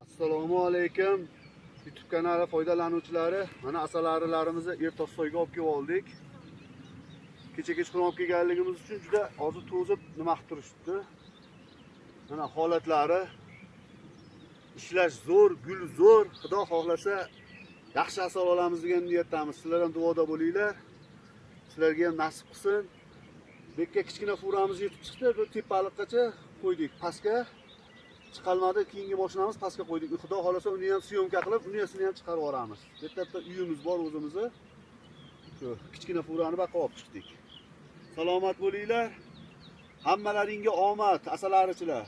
Assalomu alaykum. YouTube kanali foydalanuvchilari, mana asalarilarimizni Ertoqsoyga olib kelib oldik. Kecha kechqurun olib kelganligimiz uchun juda hozir to'zib nima qilib turishdi. Mana holatlari, ishlash zo'r, gul zo'r. Xudo xohlasa yaxshi asal olamiz degan niyatdamiz. Sizlar ham duoda bo'linglar. Sizlarga ham nasib qilsin. Bekka kichkina furamiz yetib chiqdi, bu tepaliqqacha qo'ydik. Pastga chiqalmadi, keyingi mashinamiz pastga qo'ydik. Xudo xolasa uni ham syomka qilib, unisini ham chiqarib yuboramiz. Bu yerda uyimiz bor o'zimizni. Shu kichkina furani baqa olib chiqdik. Salomat bo'linglar. Hammalaringga omad, asalarichilar.